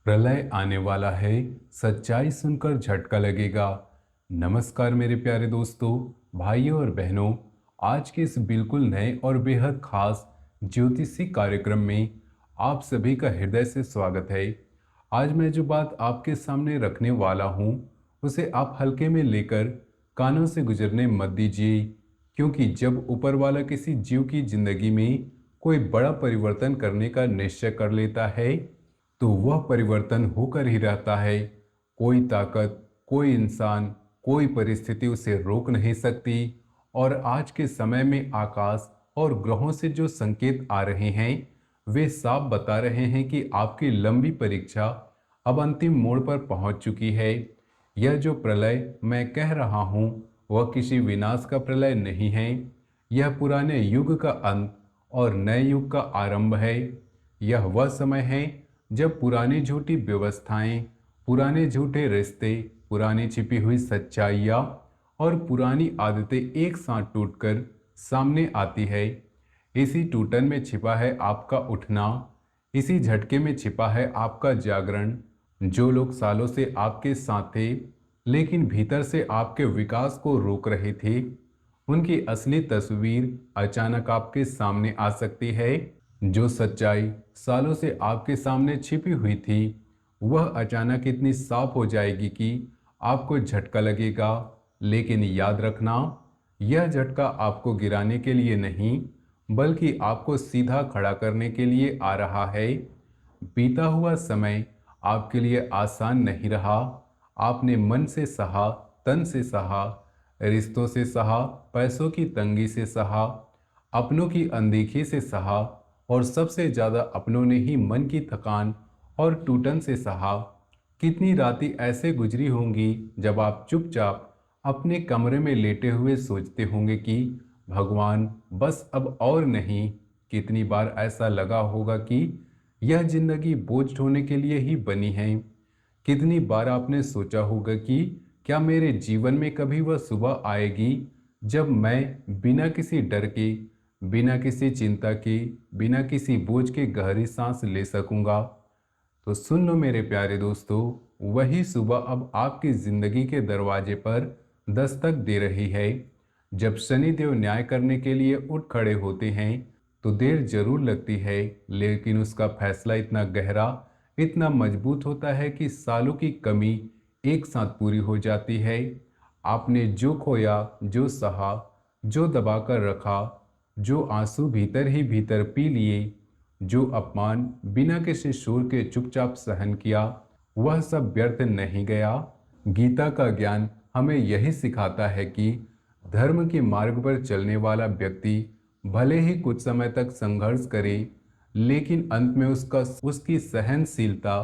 प्रलय आने वाला है, सच्चाई सुनकर झटका लगेगा। नमस्कार मेरे प्यारे दोस्तों, भाइयों और बहनों। आज के इस बिल्कुल नए और बेहद खास ज्योतिषी कार्यक्रम में आप सभी का हृदय से स्वागत है। आज मैं जो बात आपके सामने रखने वाला हूँ, उसे आप हल्के में लेकर कानों से गुजरने मत दीजिए, क्योंकि जब ऊपर वाला किसी जीव की जिंदगी में कोई बड़ा परिवर्तन करने का निश्चय कर लेता है, तो वह परिवर्तन होकर ही रहता है। कोई ताकत, कोई इंसान, कोई परिस्थिति उसे रोक नहीं सकती। और आज के समय में आकाश और ग्रहों से जो संकेत आ रहे हैं, वे साफ बता रहे हैं कि आपकी लंबी परीक्षा अब अंतिम मोड़ पर पहुंच चुकी है। यह जो प्रलय मैं कह रहा हूं, वह किसी विनाश का प्रलय नहीं है। यह पुराने युग का अंत और नए युग का आरंभ है। यह वह समय है जब पुरानी झूठी व्यवस्थाएं, पुराने झूठे रिश्ते, पुरानी छिपी हुई सच्चाइयाँ और पुरानी आदतें एक साथ टूटकर सामने आती है। इसी टूटन में छिपा है आपका उठना, इसी झटके में छिपा है आपका जागरण। जो लोग सालों से आपके साथ थे, लेकिन भीतर से आपके विकास को रोक रहे थे, उनकी असली तस्वीर अचानक आपके सामने आ सकती है। जो सच्चाई सालों से आपके सामने छिपी हुई थी, वह अचानक इतनी साफ हो जाएगी कि आपको झटका लगेगा। लेकिन याद रखना, यह झटका आपको गिराने के लिए नहीं, बल्कि आपको सीधा खड़ा करने के लिए आ रहा है। बीता हुआ समय आपके लिए आसान नहीं रहा। आपने मन से सहा, तन से सहा, रिश्तों से सहा, पैसों की तंगी से सहा, अपनों की अनदेखी से सहा, और सबसे ज्यादा अपनों ने ही मन की थकान और टूटन से सहा। कितनी रातें ऐसे गुजरी होंगी जब आप चुपचाप अपने कमरे में लेटे हुए सोचते होंगे कि भगवान, बस अब और नहीं। कितनी बार ऐसा लगा होगा कि यह जिंदगी बोझ ढोने के लिए ही बनी है। कितनी बार आपने सोचा होगा कि क्या मेरे जीवन में कभी वह सुबह आएगी जब मैं बिना किसी डर के, बिना किसी चिंता के, बिना किसी बोझ के गहरी सांस ले सकूंगा। तो सुन लो मेरे प्यारे दोस्तों, वही सुबह अब आपकी जिंदगी के दरवाजे पर दस्तक दे रही है। जब शनिदेव न्याय करने के लिए उठ खड़े होते हैं, तो देर जरूर लगती है, लेकिन उसका फैसला इतना गहरा, इतना मजबूत होता है कि सालों की कमी एक साथ पूरी हो जाती है। आपने जो खोया, जो सहा, जो दबाकर रखा, जो आंसू भीतर ही भीतर पी लिए, जो अपमान बिना किसी शोर के चुपचाप सहन किया, वह सब व्यर्थ नहीं गया। गीता का ज्ञान हमें यही सिखाता है कि धर्म के मार्ग पर चलने वाला व्यक्ति भले ही कुछ समय तक संघर्ष करे, लेकिन अंत में उसकी सहनशीलता,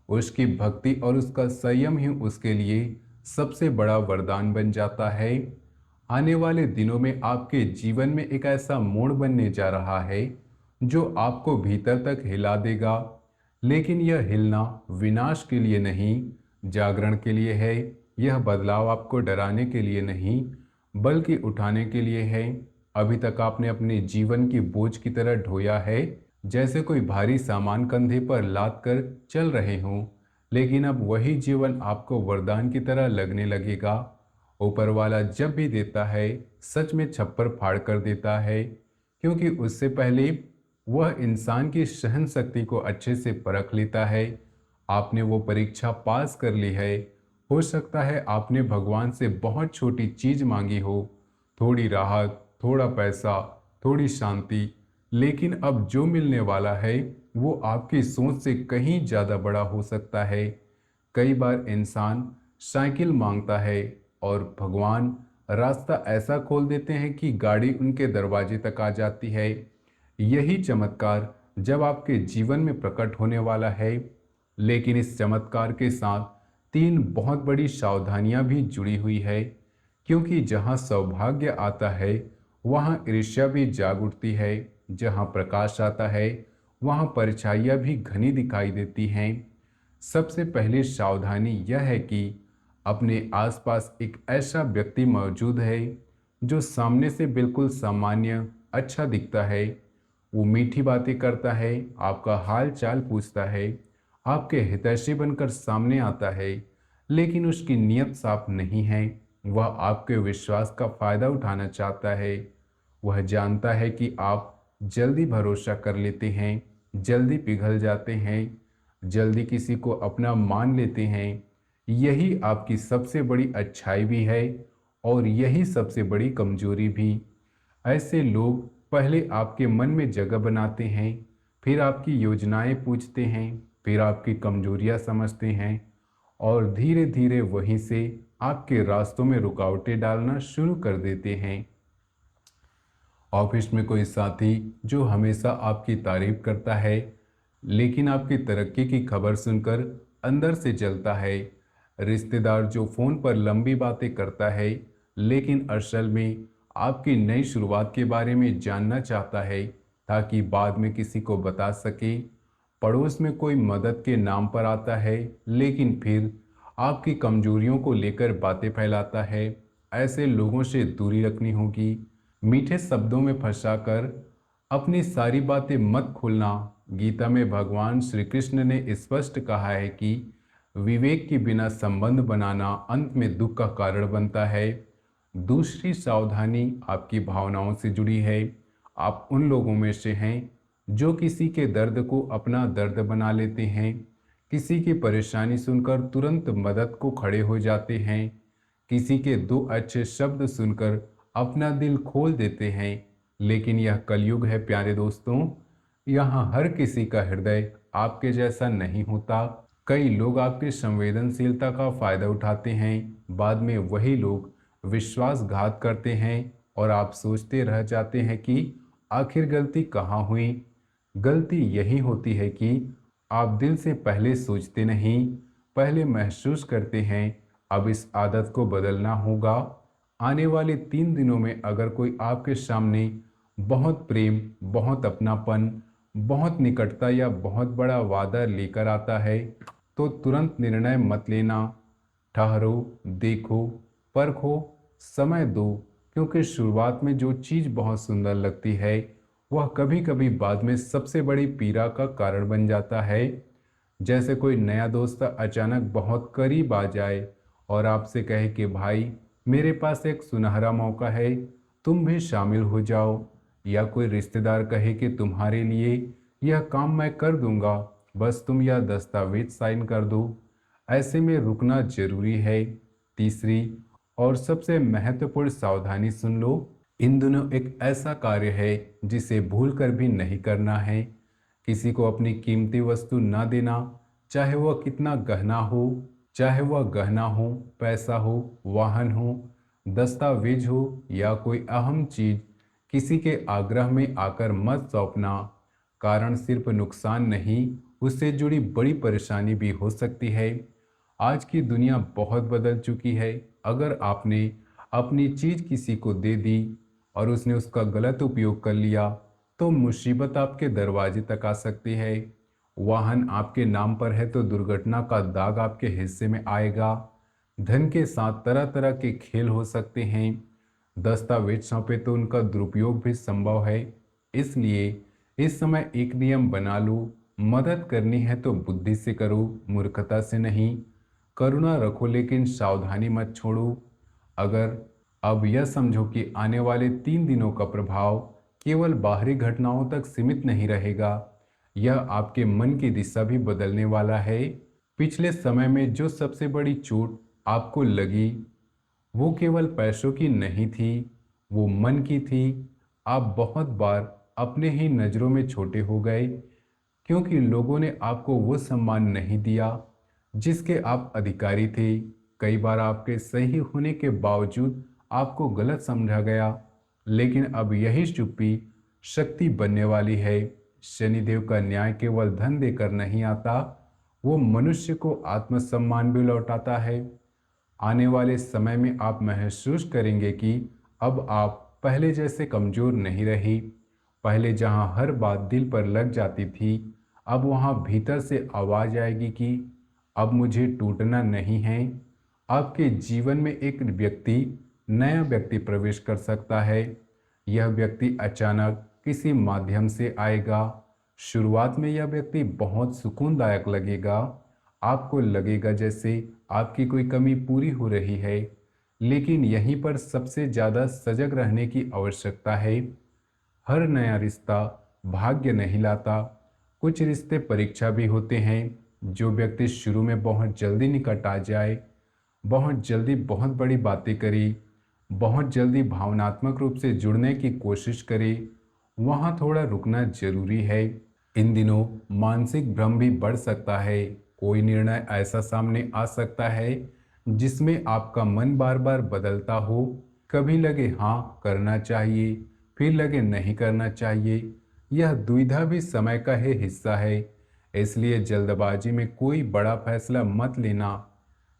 उसकी भक्ति और उसका संयम ही उसके लिए सबसे बड़ा वरदान बन जाता है। आने वाले दिनों में आपके जीवन में एक ऐसा मोड़ बनने जा रहा है जो आपको भीतर तक हिला देगा। लेकिन यह हिलना विनाश के लिए नहीं, जागरण के लिए है। यह बदलाव आपको डराने के लिए नहीं, बल्कि उठाने के लिए है। अभी तक आपने अपने जीवन की बोझ की तरह ढोया है, जैसे कोई भारी सामान कंधे पर लाद कर चल रहे हों। लेकिन अब वही जीवन आपको वरदान की तरह लगने लगेगा। ऊपर वाला जब भी देता है, सच में छप्पर फाड़ कर देता है, क्योंकि उससे पहले वह इंसान की सहन शक्ति को अच्छे से परख लेता है। आपने वो परीक्षा पास कर ली है। हो सकता है आपने भगवान से बहुत छोटी चीज मांगी हो, थोड़ी राहत, थोड़ा पैसा, थोड़ी शांति, लेकिन अब जो मिलने वाला है वो आपकी सोच से कहीं ज्यादा बड़ा हो सकता है। कई बार इंसान साइकिल मांगता है और भगवान रास्ता ऐसा खोल देते हैं कि गाड़ी उनके दरवाजे तक आ जाती है। यही चमत्कार जब आपके जीवन में प्रकट होने वाला है। लेकिन इस चमत्कार के साथ तीन बहुत बड़ी सावधानियां भी जुड़ी हुई है, क्योंकि जहां सौभाग्य आता है, वहां ईर्ष्या भी जाग उठती है। जहां प्रकाश आता है, वहां परछाइयां भी घनी दिखाई देती हैं। सबसे पहली सावधानी यह है कि अपने आसपास एक ऐसा व्यक्ति मौजूद है जो सामने से बिल्कुल सामान्य, अच्छा दिखता है। वो मीठी बातें करता है, आपका हाल चाल पूछता है, आपके हितैषी बनकर सामने आता है, लेकिन उसकी नीयत साफ नहीं है। वह आपके विश्वास का फायदा उठाना चाहता है। वह जानता है कि आप जल्दी भरोसा कर लेते हैं, जल्दी पिघल जाते हैं, जल्दी किसी को अपना मान लेते हैं। यही आपकी सबसे बड़ी अच्छाई भी है और यही सबसे बड़ी कमजोरी भी। ऐसे लोग पहले आपके मन में जगह बनाते हैं, फिर आपकी योजनाएं पूछते हैं, फिर आपकी कमजोरियां समझते हैं और धीरे धीरे वहीं से आपके रास्तों में रुकावटें डालना शुरू कर देते हैं। ऑफिस में कोई साथी जो हमेशा आपकी तारीफ करता है, लेकिन आपकी तरक्की की खबर सुनकर अंदर से जलता है। रिश्तेदार जो फ़ोन पर लंबी बातें करता है, लेकिन असल में आपकी नई शुरुआत के बारे में जानना चाहता है ताकि बाद में किसी को बता सके। पड़ोस में कोई मदद के नाम पर आता है, लेकिन फिर आपकी कमजोरियों को लेकर बातें फैलाता है। ऐसे लोगों से दूरी रखनी होगी। मीठे शब्दों में फंसाकर अपनी सारी बातें मत खोलना। गीता में भगवान श्री कृष्ण ने स्पष्ट कहा है कि विवेक के बिना संबंध बनाना अंत में दुख का कारण बनता है। दूसरी सावधानी आपकी भावनाओं से जुड़ी है। आप उन लोगों में से हैं जो किसी के दर्द को अपना दर्द बना लेते हैं, किसी की परेशानी सुनकर तुरंत मदद को खड़े हो जाते हैं, किसी के दो अच्छे शब्द सुनकर अपना दिल खोल देते हैं। लेकिन यह कलयुग है प्यारे दोस्तों। यहाँ हर किसी का हृदय आपके जैसा नहीं होता। कई लोग आपकी संवेदनशीलता का फायदा उठाते हैं, बाद में वही लोग विश्वासघात करते हैं और आप सोचते रह जाते हैं कि आखिर गलती कहाँ हुई। गलती यही होती है कि आप दिल से पहले सोचते नहीं, पहले महसूस करते हैं। अब इस आदत को बदलना होगा। आने वाले 3 दिनों में अगर कोई आपके सामने बहुत प्रेम, बहुत अपनापन, बहुत निकटता या बहुत बड़ा वादा लेकर आता है, तो तुरंत निर्णय मत लेना। ठहरो, देखो, परखो, समय दो, क्योंकि शुरुआत में जो चीज़ बहुत सुंदर लगती है वह कभी कभी बाद में सबसे बड़ी पीड़ा का कारण बन जाता है। जैसे कोई नया दोस्त अचानक बहुत करीब आ जाए और आपसे कहे कि भाई, मेरे पास एक सुनहरा मौका है, तुम भी शामिल हो जाओ। या कोई रिश्तेदार कहे कि तुम्हारे लिए यह काम मैं कर दूंगा, बस तुम यह दस्तावेज साइन कर दो। ऐसे में रुकना जरूरी है। तीसरी और सबसे महत्वपूर्ण सावधानी सुन लो। इन दोनों एक ऐसा कार्य है जिसे भूल कर भी नहीं करना है। किसी को अपनी कीमती वस्तु ना देना, चाहे वह कितना गहना हो, चाहे वह गहना हो, पैसा हो, वाहन हो, दस्तावेज हो या कोई अहम चीज, किसी के आग्रह में आकर मत सौंपना। कारण सिर्फ नुकसान नहीं, उससे जुड़ी बड़ी परेशानी भी हो सकती है। आज की दुनिया बहुत बदल चुकी है। अगर आपने अपनी चीज किसी को दे दी और उसने उसका गलत उपयोग कर लिया, तो मुसीबत आपके दरवाजे तक आ सकती है। वाहन आपके नाम पर है तो दुर्घटना का दाग आपके हिस्से में आएगा। धन के साथ तरह तरह के खेल हो सकते हैं। दस्तावेज सौंपे तो उनका दुरुपयोग भी संभव है। इसलिए इस समय एक नियम बना लो, मदद करनी है तो बुद्धि से करो, मूर्खता से नहीं। करुणा रखो लेकिन सावधानी मत छोड़ो। अगर अब यह समझो कि आने वाले 3 दिनों का प्रभाव केवल बाहरी घटनाओं तक सीमित नहीं रहेगा, यह आपके मन की दिशा भी बदलने वाला है। पिछले समय में जो सबसे बड़ी चोट आपको लगी वो केवल पैसों की नहीं थी, वो मन की थी। आप बहुत बार अपने ही नज़रों में छोटे हो गए क्योंकि लोगों ने आपको वो सम्मान नहीं दिया जिसके आप अधिकारी थे। कई बार आपके सही होने के बावजूद आपको गलत समझा गया, लेकिन अब यही चुप्पी शक्ति बनने वाली है। शनिदेव का न्याय केवल धन देकर नहीं आता, वो मनुष्य को आत्मसम्मान भी लौटाता है। आने वाले समय में आप महसूस करेंगे कि अब आप पहले जैसे कमज़ोर नहीं रही। पहले जहां हर बात दिल पर लग जाती थी, अब वहां भीतर से आवाज़ आएगी कि अब मुझे टूटना नहीं है। आपके जीवन में एक व्यक्ति, नया व्यक्ति प्रवेश कर सकता है। यह व्यक्ति अचानक किसी माध्यम से आएगा, शुरुआत में यह व्यक्ति बहुत सुकूनदायक लगेगा। आपको लगेगा जैसे आपकी कोई कमी पूरी हो रही है, लेकिन यहीं पर सबसे ज़्यादा सजग रहने की आवश्यकता है। हर नया रिश्ता भाग्य नहीं लाता। कुछ रिश्ते परीक्षा भी होते हैं। जो व्यक्ति शुरू में बहुत जल्दी निकट आ जाए, बहुत जल्दी बहुत बड़ी बातें करे, बहुत जल्दी भावनात्मक रूप से जुड़ने की कोशिश करे, वहाँ थोड़ा रुकना जरूरी है। इन दिनों मानसिक भ्रम भी बढ़ सकता है। कोई निर्णय ऐसा सामने आ सकता है जिसमें आपका मन बार बार बदलता हो। कभी लगे हाँ करना चाहिए, फिर लगे नहीं करना चाहिए। यह दुविधा भी समय का ही हिस्सा है। इसलिए जल्दबाजी में कोई बड़ा फैसला मत लेना।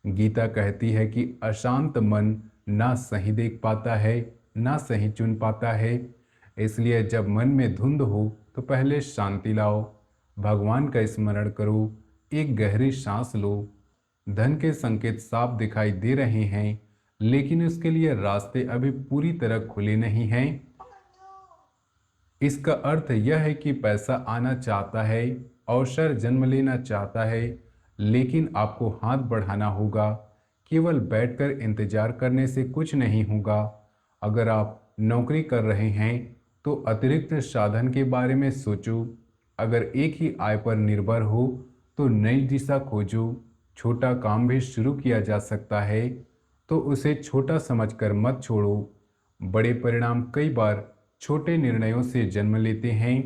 गीता कहती है कि अशांत मन ना सही देख पाता है, ना सही चुन पाता है। इसलिए जब मन में धुंध हो तो पहले शांति लाओ, भगवान का स्मरण करो, एक गहरी सांस लो। धन के संकेत साफ दिखाई दे रहे हैं, लेकिन उसके लिए रास्ते अभी पूरी तरह खुले नहीं हैं। इसका अर्थ यह है कि पैसा आना चाहता है, अवसर जन्म लेना चाहता है, लेकिन आपको हाथ बढ़ाना होगा। केवल बैठकर इंतजार करने से कुछ नहीं होगा। अगर आप नौकरी कर रहे हैं तो अतिरिक्त साधन के बारे में सोचो। अगर एक ही आय पर निर्भर हो तो नई दिशा खोजो। छोटा काम भी शुरू किया जा सकता है, तो उसे छोटा समझकर मत छोड़ो। बड़े परिणाम कई बार छोटे निर्णयों से जन्म लेते हैं।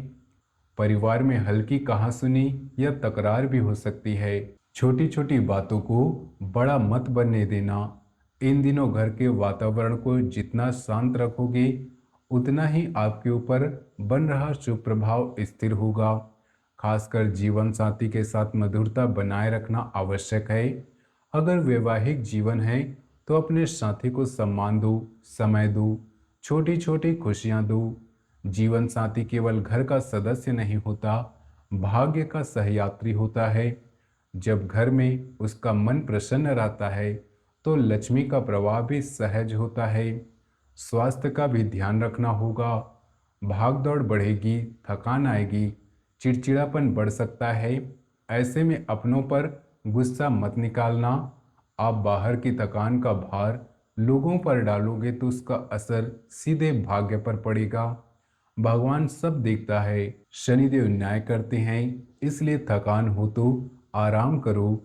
परिवार में हल्की कहासुनी या तकरार भी हो सकती है। छोटी छोटी बातों को बड़ा मत बनने देना। इन दिनों घर के वातावरण को जितना शांत रखोगे, उतना ही आपके ऊपर बन रहा शुभ प्रभाव स्थिर होगा। खासकर जीवन साथी के साथ मधुरता बनाए रखना आवश्यक है। अगर वैवाहिक जीवन है तो अपने साथी को सम्मान दो, समय दो, छोटी छोटी खुशियां दो। जीवन साथी केवल घर का सदस्य नहीं होता, भाग्य का सहयात्री होता है। जब घर में उसका मन प्रसन्न रहता है तो लक्ष्मी का प्रवाह भी सहज होता है। स्वास्थ्य का भी ध्यान रखना होगा। भाग दौड़ बढ़ेगी, थकान आएगी, चिड़चिड़ापन बढ़ सकता है। ऐसे में अपनों पर गुस्सा मत निकालना। आप बाहर की थकान का भार लोगों पर डालोगे तो उसका असर सीधे भाग्य पर पड़ेगा। भगवान सब देखता है। शनिदेव न्याय करते हैं, इसलिए थकान हो तो आराम करो।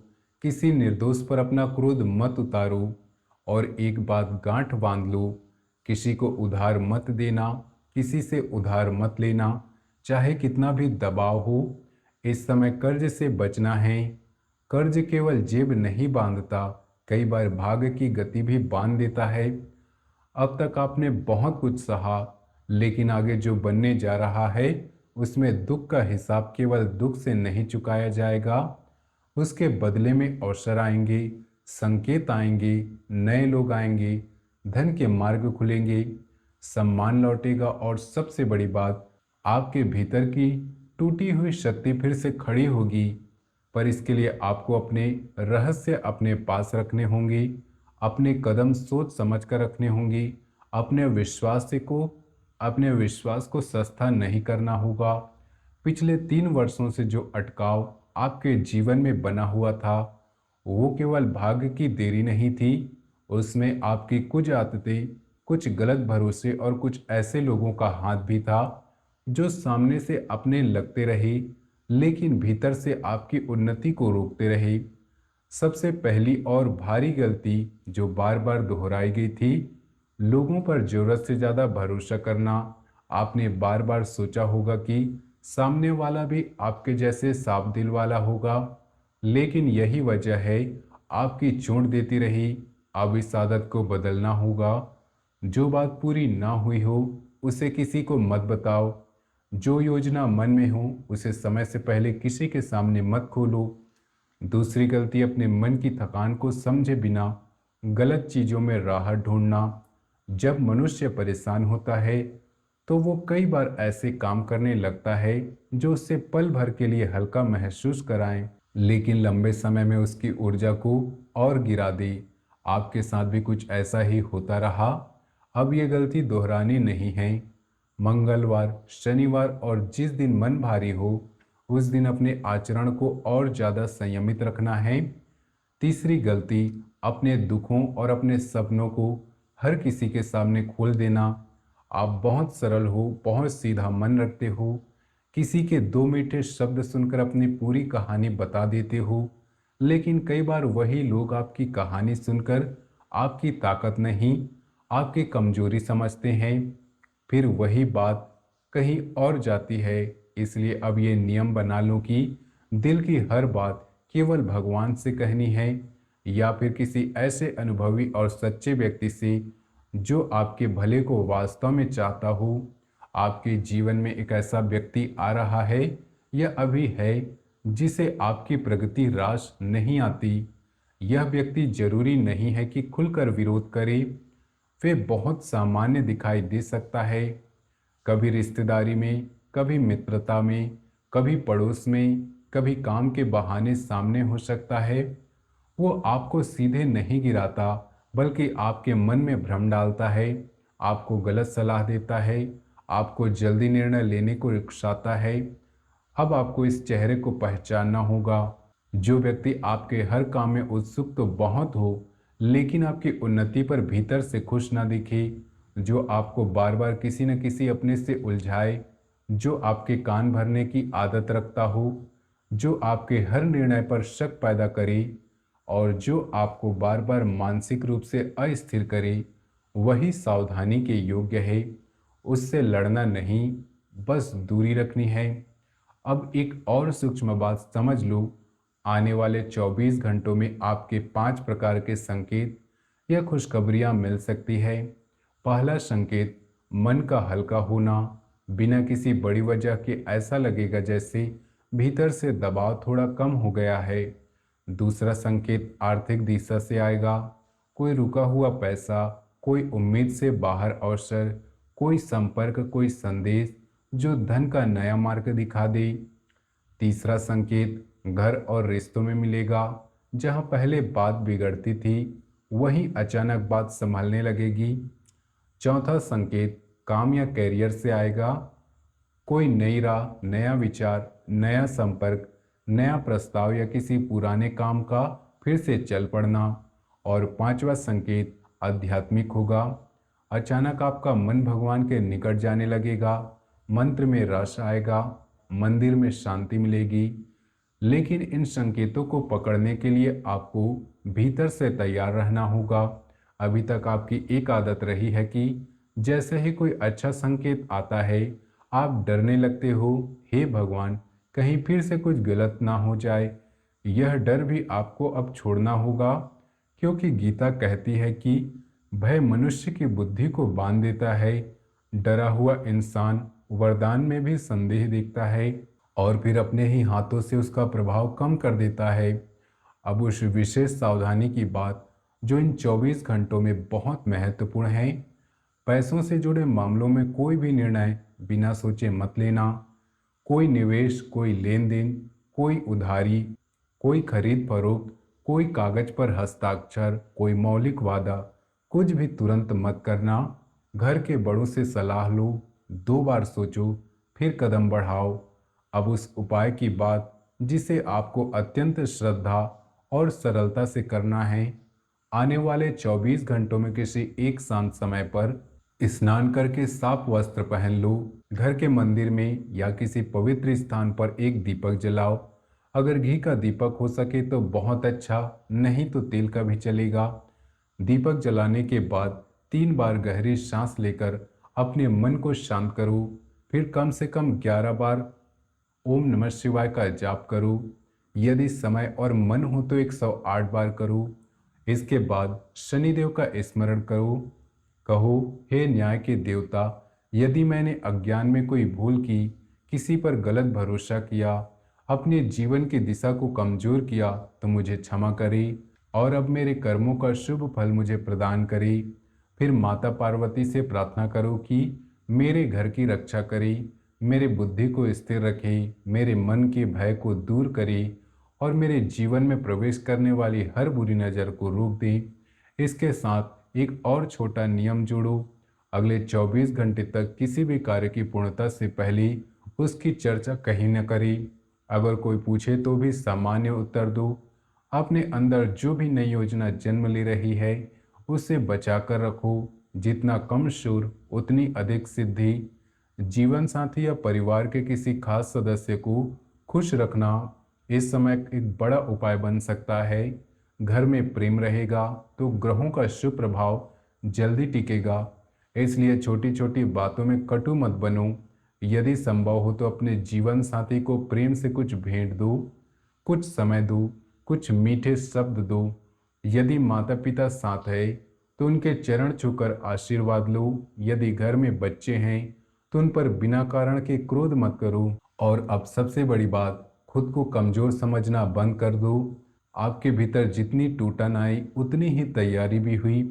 किसी निर्दोष पर अपना क्रोध मत उतारो। और एक बात गांठ बांध लो, किसी को उधार मत देना, किसी से उधार मत लेना, चाहे कितना भी दबाव हो। इस समय कर्ज से बचना है। कर्ज केवल जेब नहीं बांधता, कई बार भाग्य की गति भी बांध देता है। अब तक आपने बहुत कुछ सहा, लेकिन आगे जो बनने जा रहा है उसमें दुख का हिसाब केवल दुख से नहीं चुकाया जाएगा। उसके बदले में अवसर आएंगे, संकेत आएंगे, नए लोग आएंगे, धन के मार्ग खुलेंगे, सम्मान लौटेगा और सबसे बड़ी बात, आपके भीतर की टूटी हुई शक्ति फिर से खड़ी होगी। पर इसके लिए आपको अपने रहस्य अपने पास रखने होंगे, अपने कदम सोच समझ कर रखने होंगे, अपने विश्वास को सस्ता नहीं करना होगा। पिछले 3 वर्षों से जो अटकाव आपके जीवन में बना हुआ था, वो केवल भाग्य की देरी नहीं थी। उसमें आपकी कुछ आदतें, कुछ गलत भरोसे और कुछ ऐसे लोगों का हाथ भी था जो सामने से अपने लगते रहे, लेकिन भीतर से आपकी उन्नति को रोकते रहे। सबसे पहली और भारी गलती जो बार बार दोहराई गई थी, लोगों पर जरूरत से ज़्यादा भरोसा करना। आपने बार बार सोचा होगा कि सामने वाला भी आपके जैसे साफ दिल वाला होगा, लेकिन यही वजह है आपकी चोट देती रही। अब इस आदत को बदलना होगा। जो बात पूरी ना हुई हो उसे किसी को मत बताओ। जो योजना मन में हो उसे समय से पहले किसी के सामने मत खोलो। दूसरी गलती, अपने मन की थकान को समझे बिना गलत चीज़ों में राहत ढूंढना। जब मनुष्य परेशान होता है तो वो कई बार ऐसे काम करने लगता है जो उससे पल भर के लिए हल्का महसूस कराएं, लेकिन लंबे समय में उसकी ऊर्जा को और गिरा दे। आपके साथ भी कुछ ऐसा ही होता रहा। अब ये गलती दोहरानी नहीं है। मंगलवार, शनिवार और जिस दिन मन भारी हो, उस दिन अपने आचरण को और ज़्यादा संयमित रखना है। तीसरी गलती, अपने दुखों और अपने सपनों को हर किसी के सामने खोल देना। आप बहुत सरल हो, बहुत सीधा मन रखते हो, किसी के दो मीठे शब्द सुनकर अपनी पूरी कहानी बता देते हो, लेकिन कई बार वही लोग आपकी कहानी सुनकर आपकी ताकत नहीं, आपकी कमजोरी समझते हैं। फिर वही बात कहीं और जाती है। इसलिए अब ये नियम बना लो कि दिल की हर बात केवल भगवान से कहनी है, या फिर किसी ऐसे अनुभवी और सच्चे व्यक्ति से जो आपके भले को वास्तव में चाहता हो। आपके जीवन में एक ऐसा व्यक्ति आ रहा है या अभी है जिसे आपकी प्रगति रास नहीं आती। यह व्यक्ति जरूरी नहीं है कि खुलकर विरोध करे, वे बहुत सामान्य दिखाई दे सकता है। कभी रिश्तेदारी में, कभी मित्रता में, कभी पड़ोस में, कभी काम के बहाने सामने हो सकता है। वो आपको सीधे नहीं गिराता, बल्कि आपके मन में भ्रम डालता है, आपको गलत सलाह देता है, आपको जल्दी निर्णय लेने को उकसाता है। अब आपको इस चेहरे को पहचानना होगा। जो व्यक्ति आपके हर काम में उत्सुक तो बहुत हो, लेकिन आपकी उन्नति पर भीतर से खुश ना दिखे, जो आपको बार बार किसी न किसी अपने से उलझाए, जो आपके कान भरने की आदत रखता हो, जो आपके हर निर्णय पर शक पैदा करे और जो आपको बार बार मानसिक रूप से अस्थिर करे, वही सावधानी के योग्य है। उससे लड़ना नहीं, बस दूरी रखनी है। अब एक और सूक्ष्म बात समझ लो। आने वाले 24 घंटों में आपके 5 प्रकार के संकेत या खुशखबरियां मिल सकती है। पहला संकेत, मन का हल्का होना। बिना किसी बड़ी वजह के ऐसा लगेगा जैसे भीतर से दबाव थोड़ा कम हो गया है। दूसरा संकेत आर्थिक दिशा से आएगा। कोई रुका हुआ पैसा, कोई उम्मीद से बाहर अवसर, कोई संपर्क, कोई संदेश जो धन का नया मार्ग दिखा दे। तीसरा संकेत घर और रिश्तों में मिलेगा। जहां पहले बात बिगड़ती थी, वहीं अचानक बात संभलने लगेगी। चौथा संकेत काम या कैरियर से आएगा। कोई नई राह, नया विचार, नया संपर्क, नया प्रस्ताव या किसी पुराने काम का फिर से चल पड़ना। और पांचवा संकेत आध्यात्मिक होगा। अचानक आपका मन भगवान के निकट जाने लगेगा, मंत्र में रस आएगा, मंदिर में शांति मिलेगी। लेकिन इन संकेतों को पकड़ने के लिए आपको भीतर से तैयार रहना होगा। अभी तक आपकी एक आदत रही है कि जैसे ही कोई अच्छा संकेत आता है, आप डरने लगते हो, हे भगवान कहीं फिर से कुछ गलत ना हो जाए। यह डर भी आपको अब छोड़ना होगा, क्योंकि गीता कहती है कि भय मनुष्य की बुद्धि को बांध देता है। डरा हुआ इंसान वरदान में भी संदेह देखता है और फिर अपने ही हाथों से उसका प्रभाव कम कर देता है। अब उस विशेष सावधानी की बात जो इन 24 घंटों में बहुत महत्वपूर्ण है। पैसों से जुड़े मामलों में कोई भी निर्णय बिना सोचे मत लेना। कोई निवेश, कोई लेन देन, कोई उधारी, कोई खरीद फरोख्त, कोई कागज पर हस्ताक्षर, कोई मौलिक वादा, कुछ भी तुरंत मत करना। घर के बड़ों से सलाह लो, 2 बार सोचो, फिर कदम बढ़ाओ। अब उस उपाय की बात जिसे आपको अत्यंत श्रद्धा और सरलता से करना है। आने वाले 24 घंटों में किसी एक शांत समय पर स्नान करके साफ वस्त्र पहन लो। घर के मंदिर में या किसी पवित्र स्थान पर एक दीपक जलाओ। अगर घी का दीपक हो सके तो बहुत अच्छा, नहीं तो तेल का भी चलेगा। दीपक जलाने के बाद 3 बार गहरी सांस लेकर अपने मन को शांत करो। फिर कम से कम 11 बार ओम नमः शिवाय का जाप करो। यदि समय और मन हो तो 108 बार करो। इसके बाद शनिदेव का स्मरण करो। कहो, हे न्याय के देवता, यदि मैंने अज्ञान में कोई भूल की, किसी पर गलत भरोसा किया, अपने जीवन की दिशा को कमजोर किया, तो मुझे क्षमा करे और अब मेरे कर्मों का शुभ फल मुझे प्रदान करे। फिर माता पार्वती से प्रार्थना करो कि मेरे घर की रक्षा करे, मेरे बुद्धि को स्थिर रखे, मेरे मन के भय को दूर करे और मेरे जीवन में प्रवेश करने वाली हर बुरी नज़र को रोक दे। इसके साथ एक और छोटा नियम जोड़ो। अगले 24 घंटे तक किसी भी कार्य की पूर्णता से पहले उसकी चर्चा कहीं न करें। अगर कोई पूछे तो भी सामान्य उत्तर दो। अपने अंदर जो भी नई योजना जन्म ले रही है उसे बचा कर रखो। जितना कम शोर उतनी अधिक सिद्धि। जीवन साथी या परिवार के किसी खास सदस्य को खुश रखना इस समय एक बड़ा उपाय बन सकता है। घर में प्रेम रहेगा तो ग्रहों का शुभ प्रभाव जल्दी टिकेगा। इसलिए छोटी छोटी बातों में कटु मत बनो। यदि संभव हो तो अपने जीवन साथी को प्रेम से कुछ भेंट दो, कुछ समय दो, कुछ मीठे शब्द दो। यदि माता पिता साथ है तो उनके चरण छूकर आशीर्वाद लो। यदि घर में बच्चे हैं तो उन पर बिना कारण के क्रोध मत करो। और अब सबसे बड़ी बात, खुद को कमजोर समझना बंद कर दो। आपके भीतर जितनी टूटन आई उतनी ही तैयारी भी हुई।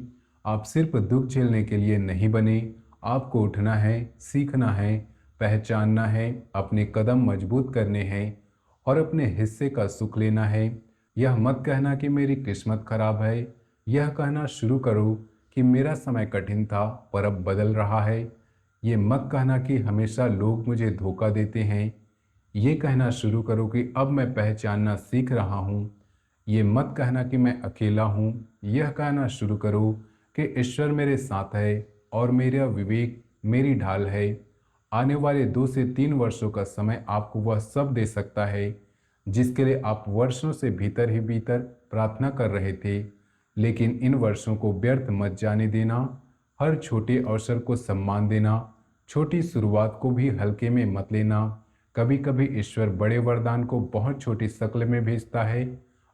आप सिर्फ दुख झेलने के लिए नहीं बने। आपको उठना है, सीखना है, पहचानना है, अपने कदम मजबूत करने हैं और अपने हिस्से का सुख लेना है। यह मत कहना कि मेरी किस्मत खराब है। यह कहना शुरू करो कि मेरा समय कठिन था पर अब बदल रहा है। ये मत कहना कि हमेशा लोग मुझे धोखा देते हैं। ये कहना शुरू करो कि अब मैं पहचानना सीख रहा हूँ। ये मत कहना कि मैं अकेला हूँ। यह कहना शुरू करो कि ईश्वर मेरे साथ है और मेरा विवेक मेरी ढाल है। आने वाले 2 से 3 वर्षों का समय आपको वह सब दे सकता है जिसके लिए आप वर्षों से भीतर ही भीतर प्रार्थना कर रहे थे। लेकिन इन वर्षों को व्यर्थ मत जाने देना। हर छोटे अवसर को सम्मान देना। छोटी शुरुआत को भी हल्के में मत लेना। कभी कभी ईश्वर बड़े वरदान को बहुत छोटी शक्ल में भेजता है।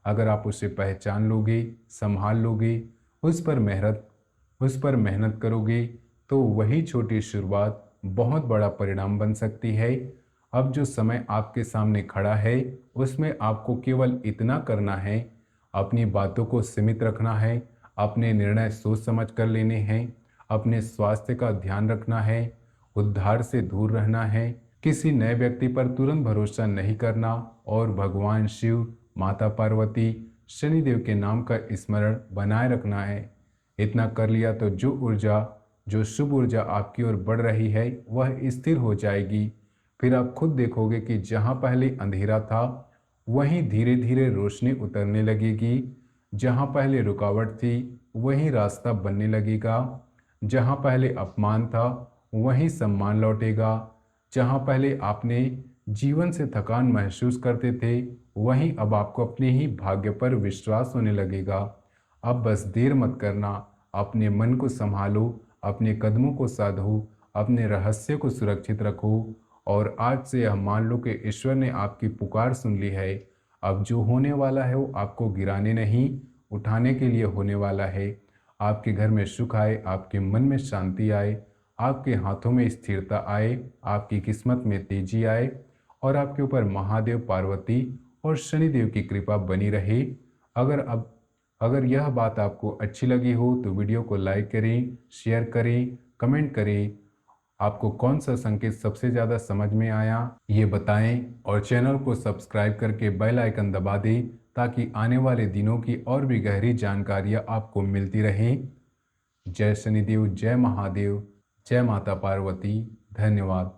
अगर आप उसे पहचान लोगे, संभाल लोगे, उस पर मेहनत करोगे तो वही छोटी शुरुआत बहुत बड़ा परिणाम बन सकती है। अब जो समय आपके सामने खड़ा है उसमें आपको केवल इतना करना है, अपनी बातों को सीमित रखना है, अपने निर्णय सोच समझ कर लेने हैं, अपने स्वास्थ्य का ध्यान रखना है, उद्धार से दूर रहना है, किसी नए व्यक्ति पर तुरंत भरोसा नहीं करना और भगवान शिव, माता पार्वती, शनिदेव के नाम का स्मरण बनाए रखना है। इतना कर लिया तो जो शुभ ऊर्जा आपकी ओर बढ़ रही है वह स्थिर हो जाएगी। फिर आप खुद देखोगे कि जहाँ पहले अंधेरा था वहीं धीरे धीरे रोशनी उतरने लगेगी। जहाँ पहले रुकावट थी वहीं रास्ता बनने लगेगा। जहाँ पहले अपमान था वहीं सम्मान लौटेगा। जहाँ पहले आपने जीवन से थकान महसूस करते थे वहीं अब आपको अपने ही भाग्य पर विश्वास होने लगेगा। अब बस देर मत करना। अपने मन को संभालो, अपने कदमों को साधो, अपने रहस्य को सुरक्षित रखो और आज से यह मान लो कि ईश्वर ने आपकी पुकार सुन ली है। अब जो होने वाला है वो आपको गिराने नहीं, उठाने के लिए होने वाला है। आपके घर में सुख आए, आपके मन में शांति आए, आपके हाथों में स्थिरता आए, आपकी किस्मत में तेजी आए और आपके ऊपर महादेव, पार्वती और शनिदेव की कृपा बनी रहे। अगर यह बात आपको अच्छी लगी हो तो वीडियो को लाइक करें, शेयर करें, कमेंट करें। आपको कौन सा संकेत सबसे ज़्यादा समझ में आया ये बताएं और चैनल को सब्सक्राइब करके बेल आइकन दबा दें ताकि आने वाले दिनों की और भी गहरी जानकारियाँ आपको मिलती रहें। जय शनिदेव, जय महादेव, जय माता पार्वती। धन्यवाद।